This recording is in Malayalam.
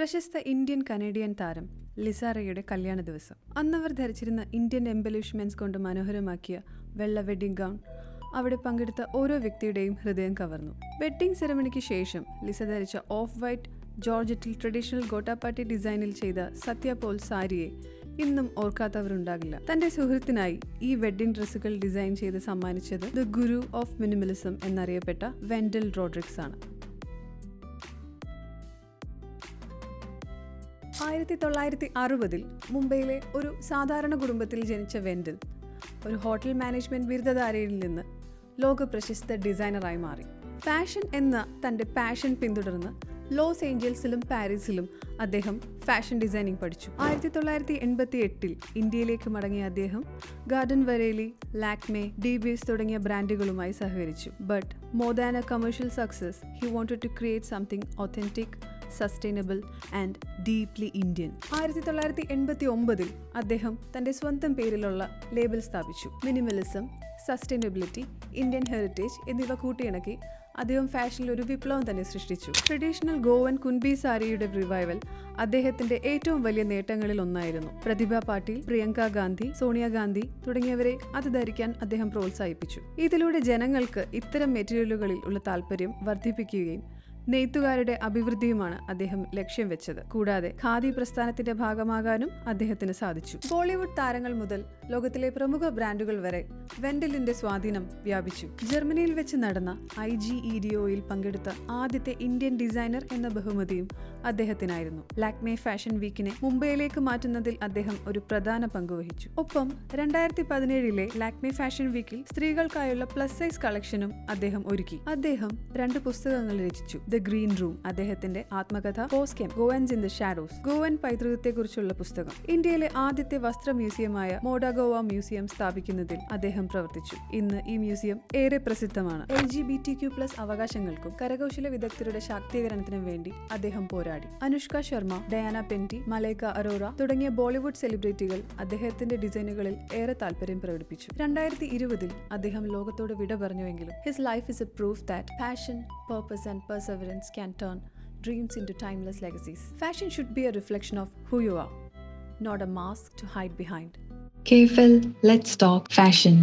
പ്രശസ്ത ഇന്ത്യൻ കനേഡിയൻ താരം ലിസ റേയുടെ കല്യാണ ദിവസം. അന്നവർ ധരിച്ചിരുന്ന ഇന്ത്യൻ എംബലിഷ്മെന്റ്സ് കൊണ്ട് മനോഹരമാക്കിയ വെള്ള വെഡ്ഡിംഗ് ഗൗൺ അവിടെ പങ്കെടുത്ത ഓരോ വ്യക്തിയുടെയും ഹൃദയം കവർന്നു. വെഡ്ഡിംഗ് സെറമണിക്ക് ശേഷം ലിസ ധരിച്ച ഓഫ് വൈറ്റ് ജോർജറ്റിൽ ട്രഡീഷണൽ ഗോട്ടാപ്പാട്ടി ഡിസൈനിൽ ചെയ്ത സത്യ പോൾ സാരിയെ ഇന്നും ഓർക്കാത്തവരുണ്ടാകില്ല. തന്റെ സുഹൃത്തിനായി ഈ വെഡ്ഡിംഗ് ഡ്രസ്സുകൾ ഡിസൈൻ ചെയ്ത് സമ്മാനിച്ചത് ദ ഗുരു ഓഫ് മിനിമലിസം എന്നറിയപ്പെട്ട വെൻഡൽ റോഡ്രിക്സ് ആണ്. 1960 മുംബൈയിലെ ഒരു സാധാരണ കുടുംബത്തിൽ ജനിച്ച വെൻഡൽ ഒരു ഹോട്ടൽ മാനേജ്മെന്റ് ബിരുദധാരിയിൽ നിന്ന് ലോക പ്രശസ്ത ഡിസൈനറായി മാറി. ഫാഷൻ എന്ന തന്റെ പാഷൻ പിന്തുടർന്ന് ലോസ് ഏഞ്ചൽസിലും പാരീസിലും അദ്ദേഹം ഫാഷൻ ഡിസൈനിങ് പഠിച്ചു. 1988 ഇന്ത്യയിലേക്ക് മടങ്ങിയ അദ്ദേഹം ഗാർഡൻ വരേലി, ലാക്മേ, DBS തുടങ്ങിയ ബ്രാൻഡുകളുമായി സഹകരിച്ചു. But more than a commercial success, he wanted to create something authentic, sustainable and deeply Indian. 1989 അദ്ദേഹം തന്റെ സ്വന്തം പേരിലുള്ള ലേബൽ സ്ഥാപിച്ചു. മിനിമലിസം, സസ്റ്റൈനബിലിറ്റി, ഇന്ത്യൻ ഹെറിറ്റേജ് എന്നിവ കൂട്ടിയിണക്കി അദ്ദേഹം ഫാഷനിൽ ഒരു വിപ്ലവം തന്നെ സൃഷ്ടിച്ചു. ട്രഡീഷണൽ ഗോവൻ കുൻബി സാരിയുടെ റിവൈവൽ അദ്ദേഹത്തിന്റെ ഏറ്റവും വലിയ നേട്ടങ്ങളിൽ ഒന്നായിരുന്നു. പ്രതിഭ പാട്ടീൽ, പ്രിയങ്ക ഗാന്ധി, സോണിയാഗാന്ധി തുടങ്ങിയവരെ അത് ധരിക്കാൻ അദ്ദേഹം പ്രോത്സാഹിപ്പിച്ചു. ഇതിലൂടെ ജനങ്ങൾക്ക് ഇത്തരം മെറ്റീരിയലുകളിൽ ഉള്ള താല്പര്യം വർദ്ധിപ്പിക്കുകയും നെയ്ത്തുകാരുടെ അഭിവൃദ്ധിയുമാണ് അദ്ദേഹം ലക്ഷ്യം വെച്ചത്. കൂടാതെ ഖാദി പ്രസ്ഥാനത്തിന്റെ ഭാഗമാകാനും അദ്ദേഹത്തിന് സാധിച്ചു. ബോളിവുഡ് താരങ്ങൾ മുതൽ ലോകത്തിലെ പ്രമുഖ ബ്രാൻഡുകൾ വരെ വെൻഡലിന്റെ സ്വാധീനം വ്യാപിച്ചു. ജർമ്മനിയിൽ വെച്ച് നടന്ന IGEDOയിൽ പങ്കെടുത്ത ആദ്യത്തെ ഇന്ത്യൻ ഡിസൈനർ എന്ന ബഹുമതിയും അദ്ദേഹത്തിനായിരുന്നു. ലാക്മേ ഫാഷൻ വീക്കിനെ മുംബൈയിലേക്ക് മാറ്റുന്നതിൽ അദ്ദേഹം ഒരു പ്രധാന പങ്ക് വഹിച്ചു. ഒപ്പം 2017 ലാക്മേ ഫാഷൻ വീക്കിൽ സ്ത്രീകൾക്കായുള്ള പ്ലസ് സൈസ് കളക്ഷനും അദ്ദേഹം ഒരുക്കി. അദ്ദേഹം 2 പുസ്തകങ്ങൾ രചിച്ചു. ദ ഗ്രീൻ റൂം, അദ്ദേഹത്തിന്റെ ആത്മകഥ, പോസ്കെം, ഗോവൻസ് ഇൻ ദ ഷാഡോസ്, ഗോവൻ പൈതൃകത്തെക്കുറിച്ചുള്ള പുസ്തകം. ഇന്ത്യയിലെ ആദ്യത്തെ വസ്ത്ര മ്യൂസിയമായ മോഡഗോവ മ്യൂസിയം സ്ഥാപിക്കുന്നതിൽ അദ്ദേഹം പ്രവർത്തിച്ചു. ഇന്ന് ഈ മ്യൂസിയം ഏറെ പ്രസിദ്ധമാണ്. LGBTQ+ അവകാശങ്ങൾക്കും കരകൗശല വിദഗ്ധരുടെ ശാക്തീകരണത്തിനും വേണ്ടി അദ്ദേഹം പോരാടി. അനുഷ്ക ശർമ്മ, ഡയാന പെന്റി, മലൈക അറോറ തുടങ്ങിയ ബോളിവുഡ് സെലിബ്രിറ്റികൾ അദ്ദേഹത്തിന്റെ ഡിസൈനുകളിൽ ഏറെ താല്പര്യം പ്രകടിപ്പിച്ചു. 2020 അദ്ദേഹം ലോകത്തോട് വിട പറഞ്ഞുവെങ്കിലും his life is a proof that passion, purpose and perseverance can turn dreams into timeless legacies. Fashion should be a reflection of who you are, not a mask to hide behind. KFL, let's talk fashion.